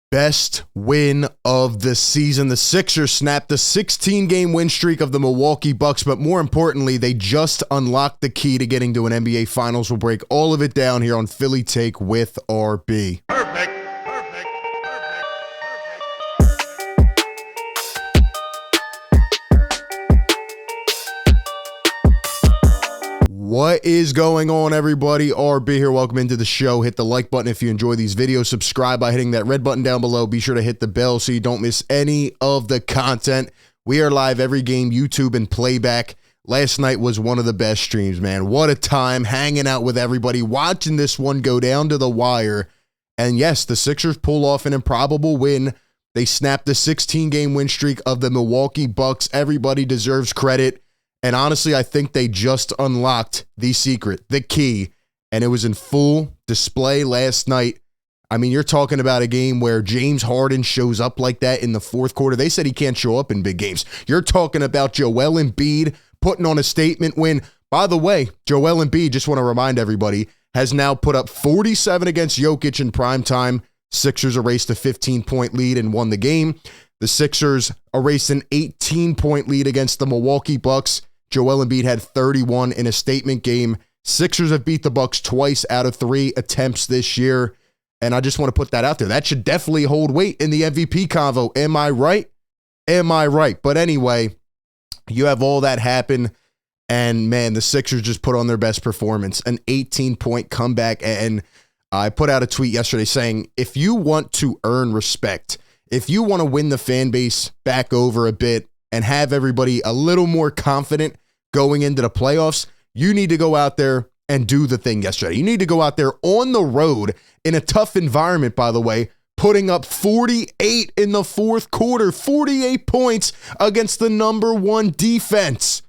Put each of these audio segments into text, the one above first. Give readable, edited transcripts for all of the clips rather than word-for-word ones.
Best win of the season. The Sixers snapped the 16-game win streak of the Milwaukee Bucks, but more importantly, they just unlocked the key to getting to an NBA Finals. We'll break all of it down here on Philly Take with RB. Perfect. What is going on, everybody? RB here. Welcome into the show. Hit the like button if you enjoy these videos. Subscribe by hitting that red button down below. Be sure to hit the bell so you don't miss any of the content. We are live every game, YouTube and playback. Last night was one of the best streams, man. What a time hanging out with everybody, watching this one go down to the wire. And yes, the Sixers pull off an improbable win. They snapped the 16-game win streak of the Milwaukee Bucks. Everybody deserves credit. And honestly, I think they just unlocked the secret, the key, and it was in full display last night. I mean, you're talking about a game where James Harden shows up like that in the fourth quarter. They said he can't show up in big games. You're talking about Joel Embiid putting on a statement win. By the way, Joel Embiid, just want to remind everybody, has now put up 47 against Jokic in primetime. Sixers erased a 15-point lead and won the game. The Sixers erased an 18-point lead against the Milwaukee Bucks. Joel Embiid had 31 in a statement game. Sixers have beat the Bucks twice out of 3 attempts this year, and I just want to put that out there. That should definitely hold weight in the MVP convo. Am I right? Am I right? But anyway, you have all that happen, and man, the Sixers just put on their best performance, an 18-point comeback, and I put out a tweet yesterday saying, if you want to earn respect, if you want to win the fan base back over a bit and have everybody a little more confident going into the playoffs, you need to go out there and do the thing yesterday. You need to go out there on the road in a tough environment, by the way, putting up 48 in the fourth quarter, 48 points against the number 1 defense.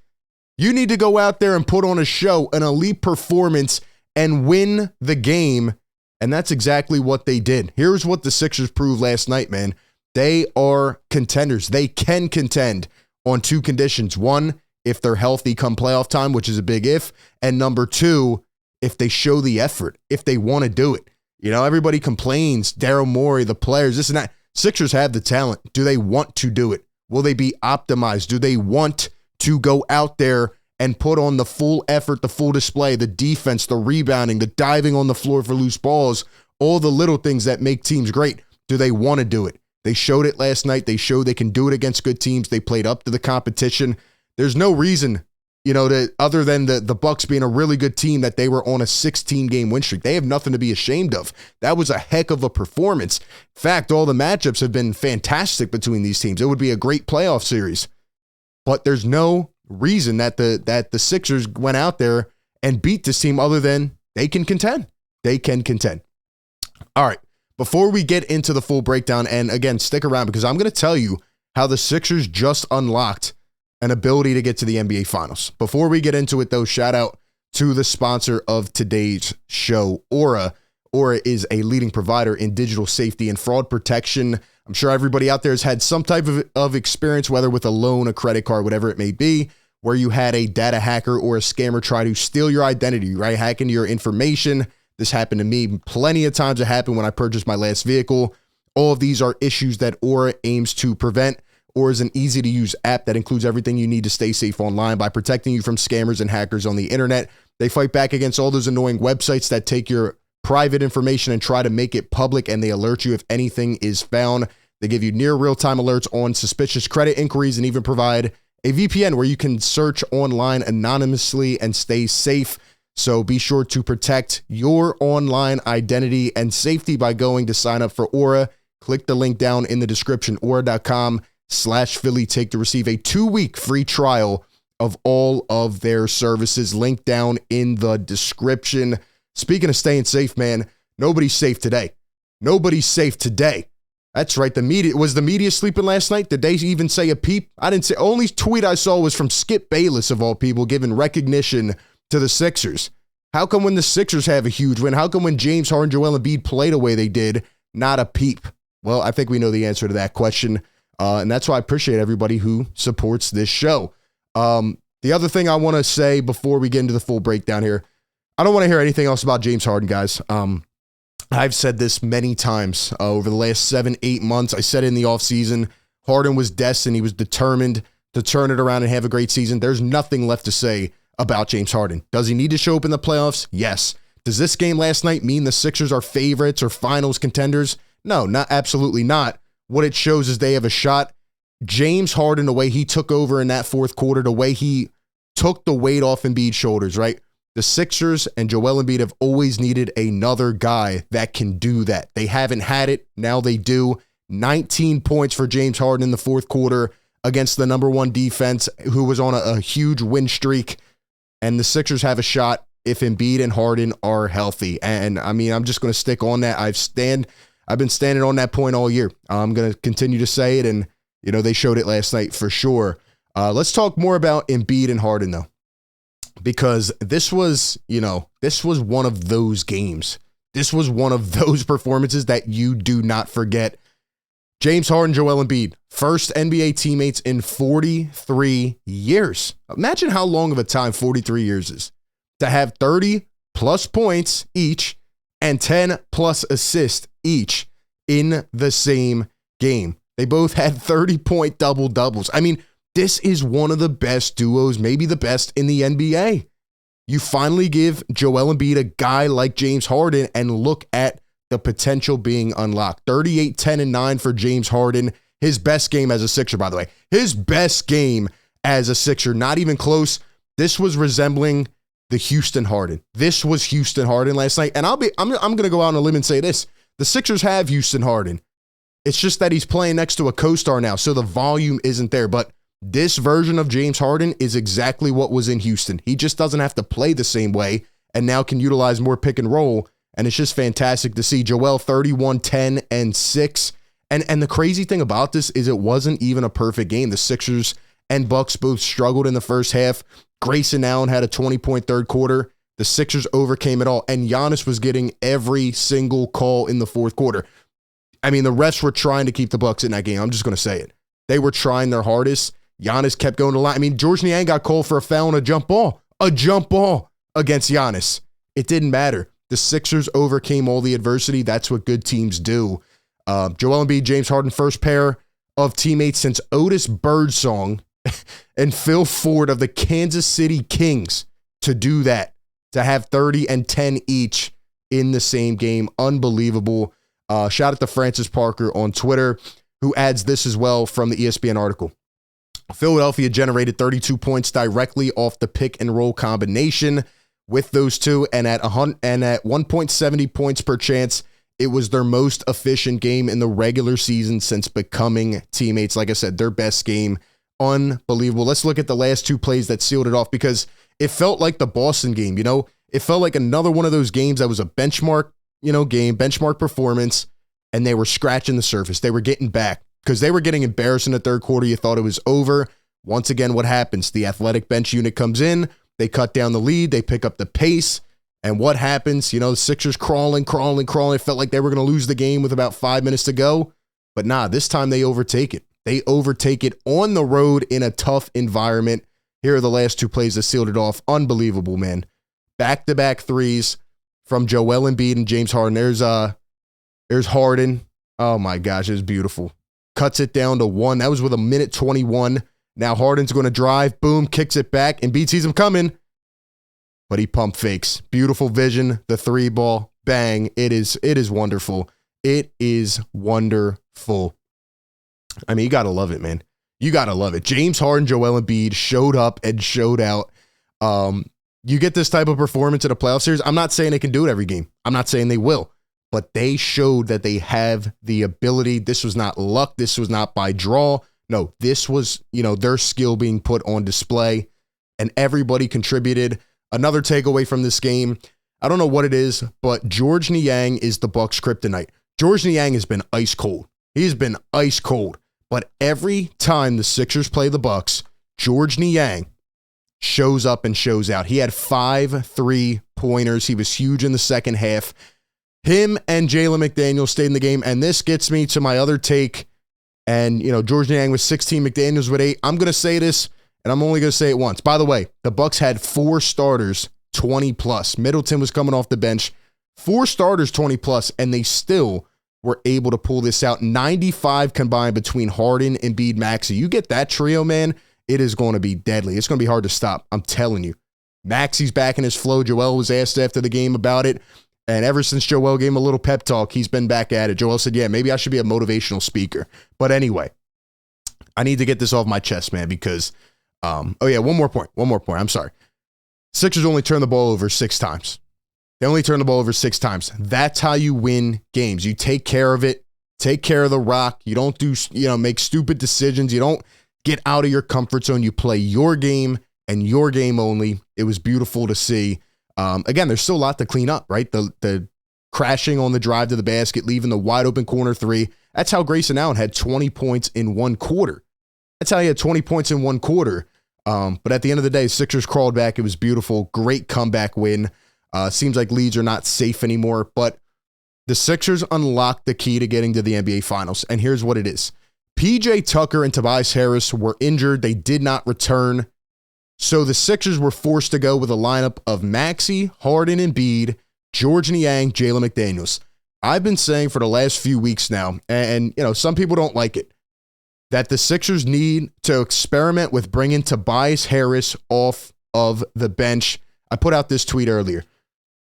You need to go out there and put on a show, an elite performance, and win the game. And that's exactly what they did. Here's what the Sixers proved last night, man. They are contenders. They can contend on 2 conditions. 1, if they're healthy come playoff time, which is a big if. And number 2, if they show the effort, if they want to do it. You know, everybody complains, Daryl Morey, the players, this and that. Sixers have the talent. Do they want to do it? Will they be optimized? Do they want to go out there and put on the full effort, the full display, the defense, the rebounding, the diving on the floor for loose balls, all the little things that make teams great? Do they want to do it? They showed it last night. They showed they can do it against good teams. They played up to the competition. There's no reason, you know, other than the Bucks being a really good team, that they were on a 16-game win streak. They have nothing to be ashamed of. That was a heck of a performance. In fact, all the matchups have been fantastic between these teams. It would be a great playoff series. But there's no reason that the Sixers went out there and beat this team other than they can contend. They can contend. All right. Before we get into the full breakdown, and again, stick around because I'm going to tell you how the Sixers just unlocked an ability to get to the NBA Finals. Before we get into it, though, shout out to the sponsor of today's show, Aura. Aura is a leading provider in digital safety and fraud protection. I'm sure everybody out there has had some type of experience, whether with a loan, a credit card, whatever it may be, where you had a data hacker or a scammer try to steal your identity, right? Hack into your information. This happened to me plenty of times. It happened when I purchased my last vehicle. All of these are issues that Aura aims to prevent. Aura is an easy-to-use app that includes everything you need to stay safe online by protecting you from scammers and hackers on the internet. They fight back against all those annoying websites that take your private information and try to make it public, and they alert you if anything is found. They give you near real-time alerts on suspicious credit inquiries and even provide a VPN where you can search online anonymously and stay safe. So be sure to protect your online identity and safety by going to sign up for Aura. Click the link down in the description, aura.com/PhillyTake to receive a 2-week free trial of all of their services. Link down in the description. Speaking of staying safe, man, nobody's safe today. Nobody's safe today. That's right. Was the media sleeping last night? Did they even say a peep? I didn't say. Only tweet I saw was from Skip Bayless, of all people, giving recognition to the Sixers. How come when the Sixers have a huge win? How come when James Harden, Joel Embiid played the way they did, not a peep? Well, I think we know the answer to that question, and that's why I appreciate everybody who supports this show. The other thing I want to say before we get into the full breakdown here, I don't want to hear anything else about James Harden, guys. I've said this many times over the last 7-8 months. I said it in the offseason. Harden was destined. He was determined to turn it around and have a great season. There's nothing left to say about James Harden. Does he need to show up in the playoffs? Yes. Does this game last night mean the Sixers are favorites or finals contenders? No, absolutely not. What it shows is they have a shot. James Harden, the way he took over in that fourth quarter, the way he took the weight off Embiid's shoulders, right? The Sixers and Joel Embiid have always needed another guy that can do that. They haven't had it. Now they do. 19 points for James Harden in the fourth quarter against the number one defense, who was on a huge win streak. And the Sixers have a shot if Embiid and Harden are healthy. And I mean, I'm just going to stick on that. I've been standing on that point all year. I'm going to continue to say it. And, you know, they showed it last night for sure. Let's talk more about Embiid and Harden, though, because this was one of those games. This was one of those performances that you do not forget. James Harden, Joel Embiid, first NBA teammates in 43 years. Imagine how long of a time 43 years is. To have 30 plus points each and 10 plus assists each in the same game. They both had 30-point double-doubles. I mean, this is one of the best duos, maybe the best in the NBA. You finally give Joel Embiid a guy like James Harden and look at the potential being unlocked. 38, 10, and 9 for James Harden. His best game as a Sixer, by the way. His best game as a Sixer. Not even close. This was resembling the Houston Harden. This was Houston Harden last night. And I'm going to go out on a limb and say this. The Sixers have Houston Harden. It's just that he's playing next to a co-star now, so the volume isn't there. But this version of James Harden is exactly what was in Houston. He just doesn't have to play the same way and now can utilize more pick and roll. And it's just fantastic to see. Joel 31, 10, and 6. And the crazy thing about this is it wasn't even a perfect game. The Sixers and Bucks both struggled in the first half. Grayson Allen had a 20-point third quarter. The Sixers overcame it all. And Giannis was getting every single call in the fourth quarter. I mean, the refs were trying to keep the Bucks in that game. I'm just going to say it. They were trying their hardest. Giannis kept going to the line. I mean, George Niang got called for a foul on a jump ball. A jump ball against Giannis. It didn't matter. The Sixers overcame all the adversity. That's what good teams do. Joel Embiid, James Harden, first pair of teammates since Otis Birdsong and Phil Ford of the Kansas City Kings to do that, to have 30 and 10 each in the same game. Unbelievable. Shout out to Francis Parker on Twitter, who adds this as well from the ESPN article. Philadelphia generated 32 points directly off the pick and roll combination with those two, and at 1.70 points per chance, it was their most efficient game in the regular season since becoming teammates. Like I said, their best game. Unbelievable. Let's look at the last two plays that sealed it off, because it felt like the Boston game, you know? It felt like another one of those games that was a benchmark, game, benchmark performance, and they were scratching the surface. They were getting back because they were getting embarrassed in the third quarter. You thought it was over. Once again, what happens? The athletic bench unit comes in. They cut down the lead. They pick up the pace. And what happens? The Sixers crawling. It felt like they were going to lose the game with about 5 minutes to go. But nah, this time they overtake it. They overtake it on the road in a tough environment. Here are the last two plays that sealed it off. Unbelievable, man. Back-to-back threes from Joel Embiid and James Harden. There's Harden. Oh, my gosh, it was beautiful. Cuts it down to 1. That was with 1:21. Now Harden's going to drive. Boom, kicks it back. Embiid sees him coming, but he pump fakes. Beautiful vision. The 3-ball. Bang. It is wonderful. It is wonderful. I mean, you got to love it, man. You got to love it. James Harden, Joel Embiid showed up and showed out. You get this type of performance in a playoff series. I'm not saying they can do it every game. I'm not saying they will. But they showed that they have the ability. This was not luck. This was not by draw. No, this was, their skill being put on display, and everybody contributed. Another takeaway from this game, I don't know what it is, but George Niang is the Bucks' kryptonite. George Niang has been ice cold. He's been ice cold. But every time the Sixers play the Bucks, George Niang shows up and shows out. He had 5 3-pointers. He was huge in the second half. Him and Jalen McDaniel stayed in the game, and this gets me to my other take. And, George Niang was 16, McDaniels with 8. I'm going to say this, and I'm only going to say it once. By the way, the Bucks had 4 starters, 20+. Middleton was coming off the bench 4 starters 20 plus, and they still were able to pull this out. 95 combined between Harden, Embiid, Maxey. You get that trio, man, it is going to be deadly. It's going to be hard to stop. I'm telling you. Maxey's back in his flow. Joel was asked after the game about it. And ever since Joel gave him a little pep talk, he's been back at it. Joel said, yeah, maybe I should be a motivational speaker. But anyway, I need to get this off my chest, man, because, one more point. I'm sorry. Sixers only turned the ball over 6 times. They only turned the ball over 6 times. That's how you win games. You take care of it. Take care of the rock. You don't make stupid decisions. You don't get out of your comfort zone. You play your game and your game only. It was beautiful to see. Again, there's still a lot to clean up, right? The crashing on the drive to the basket, leaving the wide open corner 3. That's how Grayson Allen had 20 points in 1 quarter. That's how he had 20 points in 1 quarter. But at the end of the day, Sixers crawled back. It was beautiful. Great comeback win. Seems like leads are not safe anymore, but the Sixers unlocked the key to getting to the NBA Finals. And here's what it is. PJ Tucker and Tobias Harris were injured. They did not return. So the Sixers were forced to go with a lineup of Maxey, Harden, Embiid, George Niang, Jalen McDaniels. I've been saying for the last few weeks now, and some people don't like it, that the Sixers need to experiment with bringing Tobias Harris off of the bench. I put out this tweet earlier.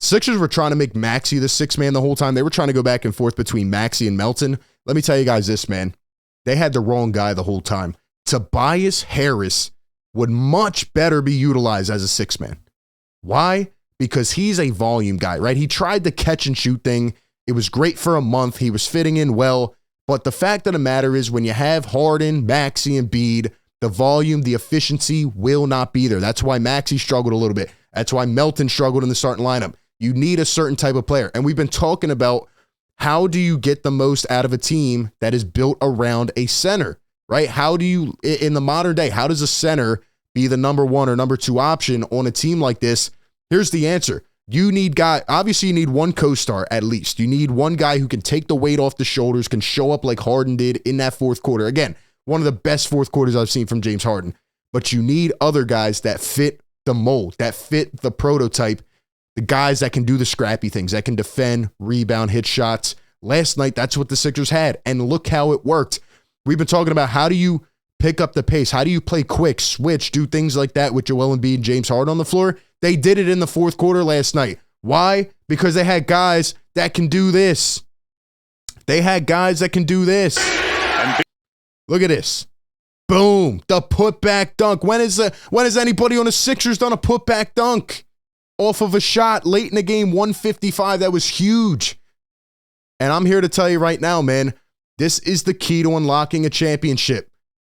Sixers were trying to make Maxey the 6th man the whole time. They were trying to go back and forth between Maxey and Melton. Let me tell you guys this, man. They had the wrong guy the whole time. Tobias Harris would much better be utilized as a 6th man. Why? Because he's a volume guy, right? He tried the catch and shoot thing. It was great for a month. He was fitting in well. But the fact of the matter is when you have Harden, Maxey, and Embiid, the volume, the efficiency will not be there. That's why Maxey struggled a little bit. That's why Melton struggled in the starting lineup. You need a certain type of player. And we've been talking about how do you get the most out of a team that is built around a center, right? How do you, in the modern day, how does a center be the number 1 or number 2 option on a team like this? Here's the answer. You need obviously you need one co-star at least. You need one guy who can take the weight off the shoulders, can show up like Harden did in that 4th quarter. Again, one of the best 4th quarters I've seen from James Harden. But you need other guys that fit the mold, that fit the prototype, the guys that can do the scrappy things, that can defend, rebound, hit shots. Last night, that's what the Sixers had. And look how it worked. We've been talking about how do you pick up the pace? How do you play quick, switch, do things like that with Joel Embiid and James Harden on the floor? They did it in the 4th quarter last night. Why? Because they had guys that can do this. Look at this. Boom. The putback dunk. When has anybody on the Sixers done a putback dunk? Off of a shot late in the game, 155. That was huge. And I'm here to tell you right now, man, this is the key to unlocking a championship.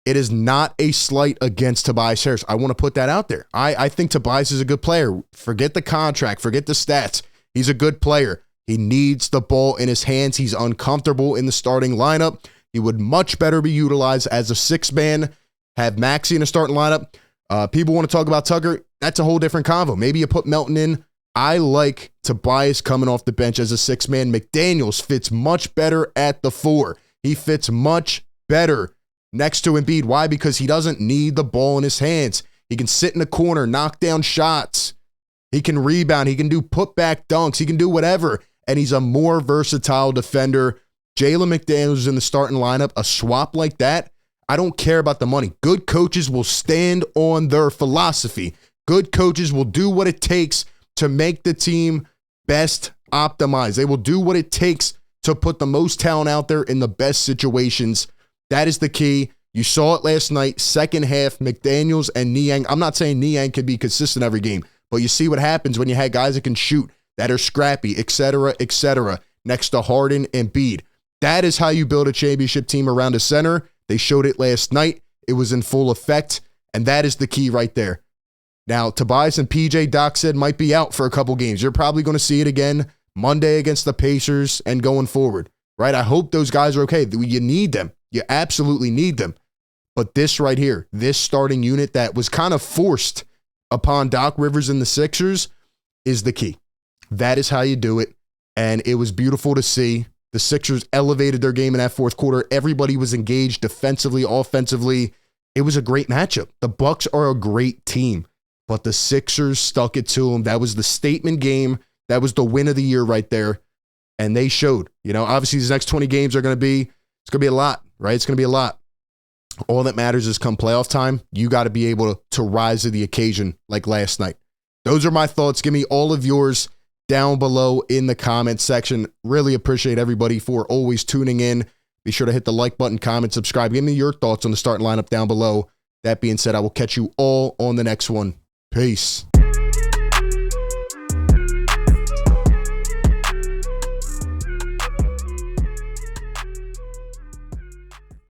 It is not a slight against Tobias Harris. I want to put that out there. I think Tobias is a good player. Forget the contract. Forget the stats. He's a good player. He needs the ball in his hands. He's uncomfortable in the starting lineup. He would much better be utilized as a 6th man. Have Maxey in a starting lineup. People want to talk about Tucker. That's a whole different convo. Maybe you put Melton in. I like Tobias coming off the bench as a 6th man. McDaniels fits much better at the 4. He fits much better next to Embiid. Why? Because he doesn't need the ball in his hands. He can sit in the corner, knock down shots. He can rebound. He can do putback dunks. He can do whatever. And he's a more versatile defender. Jalen McDaniels is in the starting lineup. A swap like that, I don't care about the money. Good coaches will stand on their philosophy. Good coaches will do what it takes to make the team best optimized. They will do what it takes to put the most talent out there in the best situations. That is the key. You saw it last night, second half, McDaniels and Niang. I'm not saying Niang can be consistent every game, but you see what happens when you had guys that can shoot, that are scrappy, et cetera, next to Harden and Embiid. That is how you build a championship team around a center. They showed it last night. It was in full effect, and that is the key right there. Now, Tobias and PJ, Doc said, might be out for a couple games. You're probably going to see it again Monday against the Pacers and going forward, right? I hope those guys are okay. You need them. You absolutely need them. But this right here, this starting unit that was kind of forced upon Doc Rivers and the Sixers is the key. That is how you do it. And it was beautiful to see. The Sixers elevated their game in that 4th quarter. Everybody was engaged defensively, offensively. It was a great matchup. The Bucks are a great team, but the Sixers stuck it to them. That was the statement game That was the win of the year right there. And they showed, obviously these next 20 games are going to be a lot, right? It's going to be a lot. All that matters is come playoff time, you got to be able to rise to the occasion like last night. Those are my thoughts. Give me all of yours down below in the comments section. Really appreciate everybody for always tuning in. Be sure to hit the like button, comment, subscribe. Give me your thoughts on the starting lineup down below. That being said, I will catch you all on the next one. Peace.